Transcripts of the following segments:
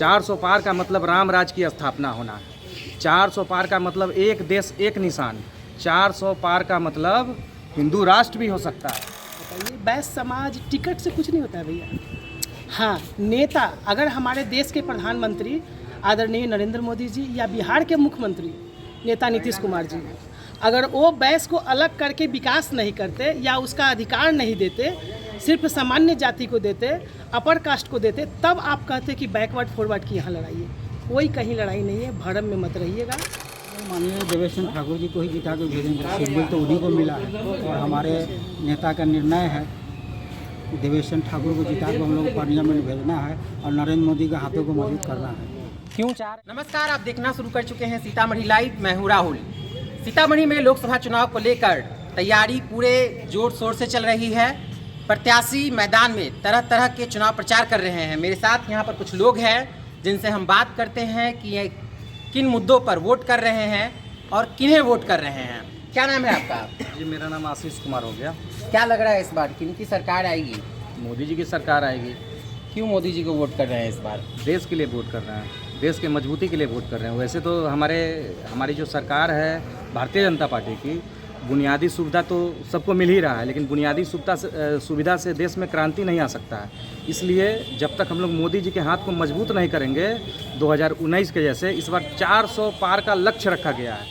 400 पार का मतलब राम राज की स्थापना होना है। 400 पार का मतलब एक देश एक निशान। 400 पार का मतलब हिंदू राष्ट्र भी हो सकता है। बताइए, बैस समाज टिकट से कुछ नहीं होता है भैया। हाँ, नेता अगर हमारे देश के प्रधानमंत्री आदरणीय नरेंद्र मोदी जी या बिहार के मुख्यमंत्री नेता नीतीश कुमार जी, अगर वो बैस को अलग करके विकास नहीं करते या उसका अधिकार नहीं देते, सिर्फ सामान्य जाति को देते, अपर कास्ट को देते, तब आप कहते कि बैकवर्ड फॉरवर्ड की यहाँ लड़ाई है। कोई कहीं लड़ाई नहीं है, भरम में मत रहिएगा। माननीय देवेश ठाकुर जी को ही जिता के भेजेंगे। सिग्नल तो उन्हीं को मिला है और हमारे नेता का निर्णय है देवेश ठाकुर को जिता के हम लोग को पार्लियामेंट भेजना है और नरेंद्र मोदी के हाथों को मजबूत करना है। क्यों चार। नमस्कार, आप देखना शुरू कर चुके हैं सीतामढ़ी लाइव। मैं हूं राहुल। सीतामढ़ी में लोकसभा चुनाव को लेकर तैयारी पूरे जोर शोर से चल रही है। प्रत्याशी मैदान में तरह तरह के चुनाव प्रचार कर रहे हैं। मेरे साथ यहाँ पर कुछ लोग हैं जिनसे हम बात करते हैं कि ये किन मुद्दों पर वोट कर रहे हैं और किन्हें वोट कर रहे हैं। क्या नाम है आपका? जी, मेरा नाम आशीष कुमार हो गया। क्या लग रहा है इस बार किन की सरकार आएगी? मोदी जी की सरकार आएगी। क्यों मोदी जी को वोट कर रहे हैं इस बार? देश के लिए वोट कर रहे हैं, देश के मजबूती के लिए वोट कर रहे हैं। वैसे तो हमारी जो सरकार है भारतीय जनता पार्टी की, बुनियादी सुविधा तो सबको मिल ही रहा है, लेकिन बुनियादी सुविधा से देश में क्रांति नहीं आ सकता है। इसलिए जब तक हम लोग मोदी जी के हाथ को मजबूत नहीं करेंगे 2019 के जैसे, इस बार 400 पार का लक्ष्य रखा गया है।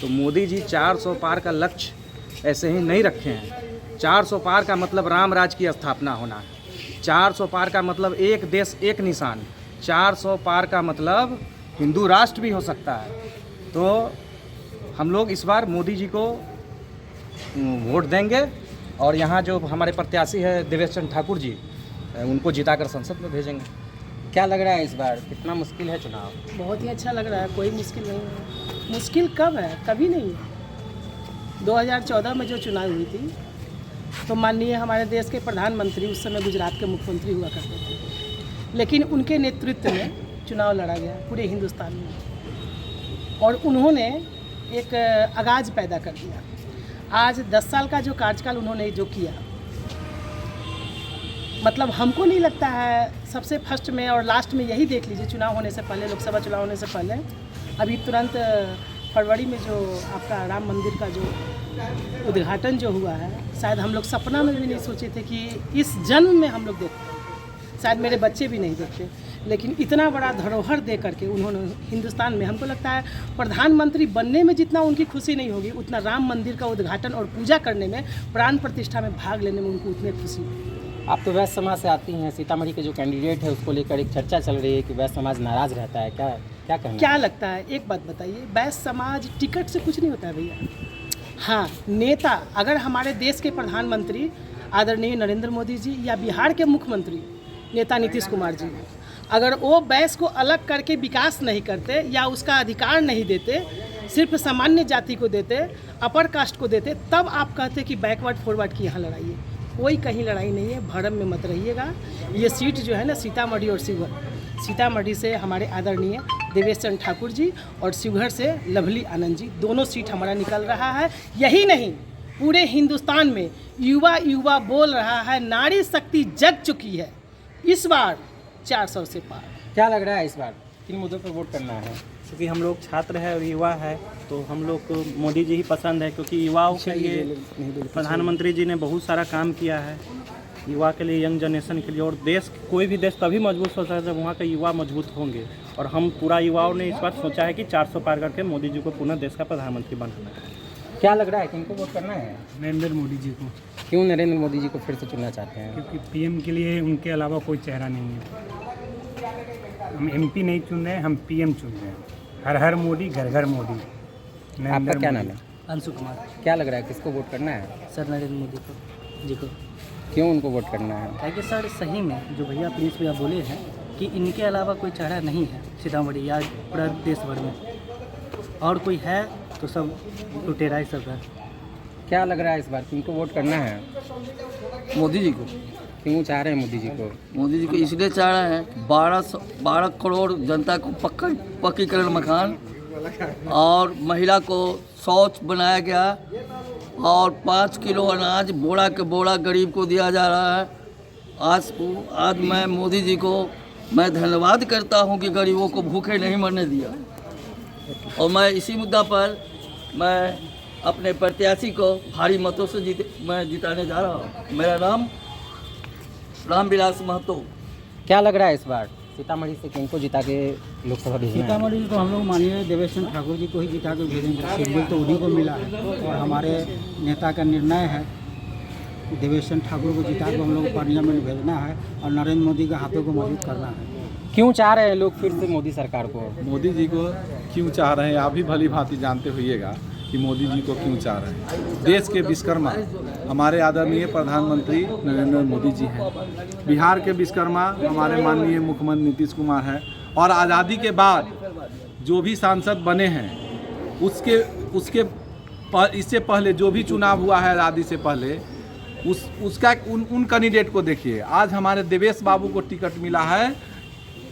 तो मोदी जी 400 पार का लक्ष्य ऐसे ही नहीं रखे हैं। 400 पार का मतलब राम राज की स्थापना होना है। 400 पार का मतलब एक देश एक निशान। 400 पार का मतलब हिंदू राष्ट्र भी हो सकता है। तो हम लोग इस बार मोदी जी को वोट देंगे और यहाँ जो हमारे प्रत्याशी है देवेश चंद्र ठाकुर जी, उनको जिताकर संसद में भेजेंगे। क्या लग रहा है इस बार कितना मुश्किल है चुनाव? बहुत ही अच्छा लग रहा है, कोई मुश्किल नहीं है। मुश्किल कब है? कभी नहीं है। 2014 में जो चुनाव हुई थी तो माननीय हमारे देश के प्रधानमंत्री उस समय गुजरात के मुख्यमंत्री हुआ करते थे, लेकिन उनके नेतृत्व में चुनाव लड़ा गया पूरे हिंदुस्तान में और उन्होंने एक आगाज़ पैदा कर दिया। आज 10 साल का जो कार्यकाल उन्होंने जो किया, मतलब हमको नहीं लगता है सबसे फर्स्ट में और लास्ट में, यही देख लीजिए चुनाव होने से पहले, लोकसभा चुनाव होने से पहले अभी तुरंत फरवरी में जो आपका राम मंदिर का जो उद्घाटन जो हुआ है, शायद हम लोग सपना में भी नहीं सोचे थे कि इस जन्म में हम लोग देखते, शायद मेरे बच्चे भी नहीं देखते, लेकिन इतना बड़ा धरोहर दे करके उन्होंने हिंदुस्तान में, हमको लगता है प्रधानमंत्री बनने में जितना उनकी खुशी नहीं होगी, उतना राम मंदिर का उद्घाटन और पूजा करने में, प्राण प्रतिष्ठा में भाग लेने में उनको उतनी खुशी होगी। आप तो वैश्य समाज से आती हैं। सीतामढ़ी के जो कैंडिडेट है उसको लेकर एक चर्चा चल रही है कि वैश्य समाज नाराज रहता है। क्या कहना? क्या लगता है, एक बात बताइए, बैस समाज टिकट से कुछ नहीं होता है भैया। हाँ, नेता अगर हमारे देश के प्रधानमंत्री आदरणीय नरेंद्र मोदी जी या बिहार के मुख्यमंत्री नेता नीतीश कुमार जी, अगर वो बैस को अलग करके विकास नहीं करते या उसका अधिकार नहीं देते, सिर्फ सामान्य जाति को देते, अपर कास्ट को देते, तब आप कहते कि बैकवर्ड फॉरवर्ड की यहाँ लड़ाई है। कोई कहीं लड़ाई नहीं है, भरम में मत रहिएगा। ये सीट जो है ना, सीतामढ़ी और शिवहर, सीतामढ़ी से हमारे आदरणीय देवेश चंद्र ठाकुर जी और शिवहर से लवली आनंद जी, दोनों सीट हमारा निकल रहा है। यही नहीं, पूरे हिंदुस्तान में युवा बोल रहा है, नारी शक्ति जग चुकी है। इस बार 400 से पार। क्या लग रहा है इस बार किन मुद्दों पर वोट करना है? क्योंकि हम लोग छात्र है और युवा है, तो हम लोग को मोदी जी ही पसंद है, क्योंकि युवाओं के लिए प्रधानमंत्री जी ने बहुत सारा काम किया है, युवा के लिए, यंग जनरेशन के लिए। और देश, कोई भी देश तभी मजबूत होता है जब वहाँ के युवा मजबूत होंगे। और हम पूरा युवाओं ने इस बार सोचा है कि 400 पार करके मोदी जी को पुनः देश का प्रधानमंत्री बनाना है। क्या लग रहा है किनको वोट करना है? नरेंद्र मोदी जी को। क्यों नरेंद्र मोदी जी को फिर से चुनना चाहते हैं? क्योंकि पीएम के लिए उनके अलावा कोई चेहरा नहीं है। हम एमपी नहीं चुन रहे हैं, हम पीएम चुन रहे हैं। हर हर मोदी, घर घर मोदी। आपका क्या नाम है? अंशु कुमार। क्या लग रहा है किसको वोट करना है? सर नरेंद्र मोदी जी को। क्यों उनको वोट करना है? ताकि सर सही में जो भैया प्रिंस भैया बोले हैं कि इनके अलावा कोई चेहरा नहीं है सीतामढ़ी या पूरा देश भर में, और कोई है तो सब लुटेरा ही सब है। क्या लग रहा है इस बार किनको वोट करना है? मोदी जी को। क्यों चाह रहे हैं मोदी जी को? मोदी जी को इसलिए चाह रहे हैं, 12 करोड़ जनता को पक्कीकरण मकान और महिला को शौच बनाया गया और 5 किलो अनाज बोरा के बोरा गरीब को दिया जा रहा है। आज मैं मोदी जी को मैं धन्यवाद करता हूं कि गरीबों को भूखे नहीं मरने दिया। और मैं इसी मुद्दा पर मैं अपने प्रत्याशी को भारी मतों से मैं जिताने जा रहा हूं। मेरा नाम रामविलास महतो। क्या लग रहा है इस बार सीतामढ़ी से किनको जिता के लोकसभा भेजना है? सीतामढ़ी तो हम लोग मानिए देवेश ठाकुर जी को ही जिता के भेजेंगे। शेड्यूल तो उन्हीं को मिला है और हमारे नेता का निर्णय है कि देवेश ठाकुर को जिता के हम लोग पार्लियामेंट भेजना है और नरेंद्र मोदी के हाथों को मजबूत करना है। क्यों चाह रहे हैं लोग फिर से मोदी सरकार को? मोदी जी को क्यों चाह रहे हैं आप भी भली भांति जानते होइएगा कि मोदी जी को क्यों चाह रहे हैं। देश के विश्वकर्मा हमारे आदरणीय प्रधानमंत्री नरेंद्र मोदी जी हैं। बिहार के विश्वकर्मा हमारे माननीय मुख्यमंत्री नीतीश कुमार हैं। और आज़ादी के बाद जो भी सांसद बने हैं इससे पहले जो भी चुनाव हुआ है आज़ादी से पहले उसका उन कैंडिडेट को देखिए। आज हमारे देवेश बाबू को टिकट मिला है।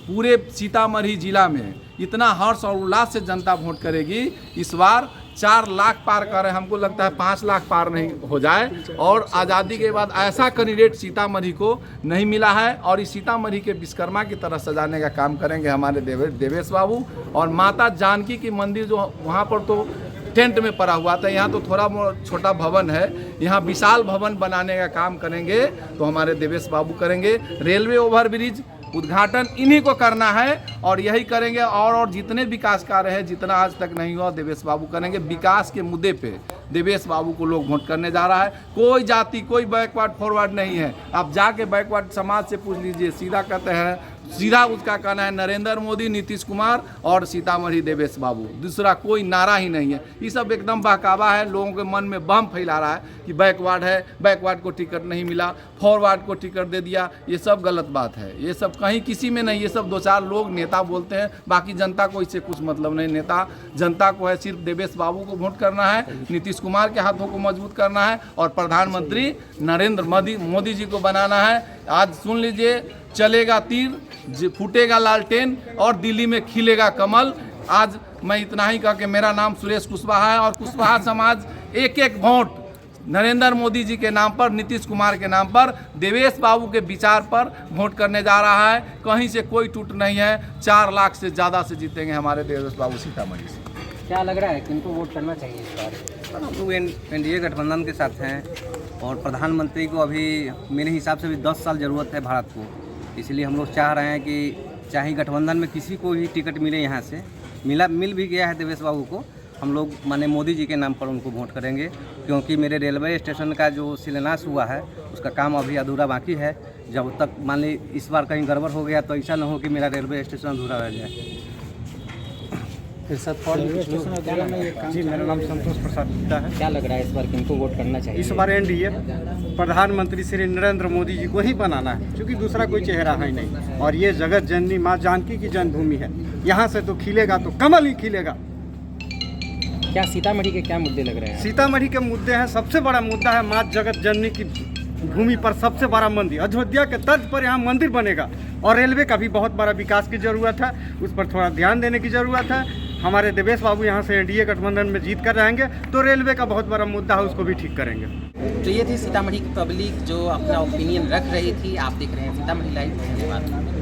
पूरे सीतामढ़ी जिला में इतना हर्ष और उल्लास से जनता वोट करेगी। इस बार 4 लाख पार कर रहे हैं, हमको लगता है 5 लाख पार नहीं हो जाए। और आज़ादी के बाद ऐसा कैंडिडेट सीतामढ़ी को नहीं मिला है। और इस सीतामढ़ी के विश्वकर्मा की तरह सजाने का काम करेंगे हमारे देवेश बाबू। और माता जानकी की मंदिर जो वहाँ पर तो टेंट में पड़ा हुआ था, यहाँ तो थोड़ा छोटा भवन है, यहाँ विशाल भवन बनाने का काम करेंगे तो हमारे देवेश बाबू करेंगे। रेलवे ओवरब्रिज उद्घाटन इन्हीं को करना है और यही करेंगे। और जितने विकास कार्य है जितना आज तक नहीं हुआ देवेश बाबू करेंगे। विकास के मुद्दे पे देवेश बाबू को लोग वोट करने जा रहा है। कोई जाति कोई बैकवर्ड फॉरवर्ड नहीं है। आप जाके बैकवर्ड समाज से पूछ लीजिए, सीधा कहते हैं, सीधा उसका कहना है नरेंद्र मोदी, नीतीश कुमार और सीतामढ़ी देवेश बाबू। दूसरा कोई नारा ही नहीं है। ये सब एकदम बहकावा है, लोगों के मन में बम फैला रहा है कि बैकवर्ड है, बैकवर्ड को टिकट नहीं मिला, फॉरवर्ड को टिकट दे दिया। ये सब गलत बात है। ये सब कहीं किसी में नहीं, ये सब 2-4 लोग नेता बोलते हैं, बाकी जनता को इससे कुछ मतलब नहीं। नेता जनता को है सिर्फ देवेश बाबू को वोट करना है, नीतीश कुमार के हाथों को मजबूत करना है और प्रधानमंत्री नरेंद्र मोदी जी को बनाना है। आज सुन लीजिए, चलेगा तीर, फूटेगा लालटेन और दिल्ली में खिलेगा कमल। आज मैं इतना ही कह के, मेरा नाम सुरेश कुशवाहा है और कुशवाहा समाज एक वोट नरेंद्र मोदी जी के नाम पर, नीतीश कुमार के नाम पर, देवेश बाबू के विचार पर वोट करने जा रहा है। कहीं से कोई टूट नहीं है। 4 लाख से ज़्यादा से जीतेंगे हमारे देवेश बाबू सीतामढ़ी से। क्या लग रहा है किनको वोट करना चाहिए इस बार? हम लोग एनडीए गठबंधन के साथ हैं और प्रधानमंत्री को अभी मेरे हिसाब से भी 10 साल ज़रूरत है भारत को। इसलिए हम लोग चाह रहे हैं कि चाहे गठबंधन में किसी को भी टिकट मिले, यहाँ से मिल भी गया है देवेश बाबू को, हम लोग माने मोदी जी के नाम पर उनको वोट करेंगे। क्योंकि मेरे रेलवे स्टेशन का जो शिलान्यास हुआ है उसका काम अभी अधूरा बाकी है। जब तक मान ली इस बार कहीं गड़बड़ हो गया तो ऐसा ना हो कि मेरा रेलवे स्टेशन अधूरा रह जाए। फिर सब और जी, मेरा नाम संतोष प्रसाद गुप्ता है। क्या लग रहा है इस बार किनको वोट करना चाहिए? इस बार एनडीए प्रधानमंत्री श्री नरेंद्र मोदी जी को ही बनाना है, क्योंकि दूसरा कोई चेहरा है नहीं। और ये जगत जननी माँ जानकी की जन्मभूमि है, यहाँ से तो खिलेगा तो कमल ही खिलेगा। क्या सीतामढ़ी के क्या मुद्दे लग रहे हैं? सीतामढ़ी के मुद्दे हैं, सबसे बड़ा मुद्दा है माँ जगत जननी की भूमि पर सबसे बड़ा मंदिर, अयोध्या के तर्ज पर यहाँ मंदिर बनेगा। और रेलवे का भी बहुत बड़ा विकास की ज़रूरत है, उस पर थोड़ा ध्यान देने की ज़रूरत है। हमारे देवेश बाबू यहाँ से एनडीए गठबंधन में जीत कर रहेंगे तो रेलवे का बहुत बड़ा मुद्दा है, उसको भी ठीक करेंगे। तो ये थी सीतामढ़ी की पब्लिक जो अपना ओपिनियन रख रही थी। आप देख रहे हैं सीतामढ़ी लाइव। धन्यवाद।